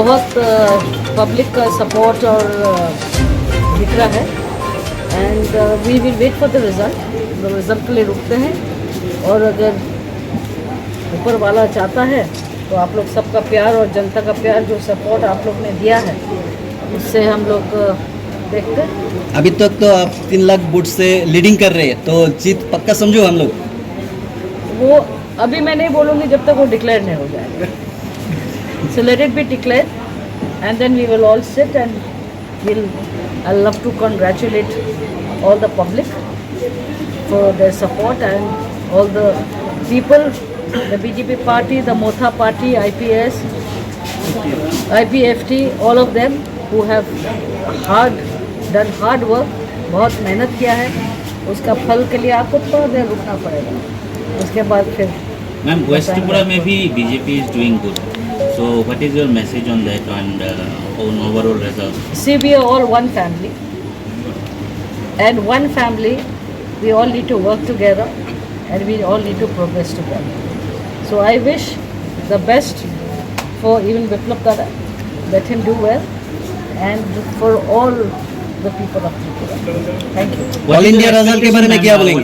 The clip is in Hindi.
बहुत पब्लिक का सपोर्ट और दिख रहा है and we will wait for the result के लिए रुकते हैं और अगर ऊपर वाला चाहता है तो आप लोग सबका प्यार और जनता का प्यार जो सपोर्ट आप लोग ने दिया है उससे हम लोग देखते हैं। अभी तक तो आप 3 लाख वोट से लीडिंग कर रहे हैं, तो जीत पक्का समझो हम लोग। वो अभी मैं नहीं बोलूँगी जब तक वो डिक्लेयर नहीं हो जाएगा। So let it be declare and then we will all sit and will I love to congratulate all the public for their support and all the people, the BJP party, the Motha party, IPS, IPFT, all of them who have done hard work, बहुत मेहनत किया है, उसका फल के लिए आपको थोड़ा देर रुकना पड़ेगा, उसके बाद फिर मैम वेस्ट त्रिपुरा में भी BJP is doing good, so what is your message on that and on overall result? See, we are all one family, and one family we all need to work together and we all need to progress together. So I wish the best for even Biplab Dada, let him do well, and for all the people of Tripura. Thank you. All India result के बारे में क्या बोलेंगे?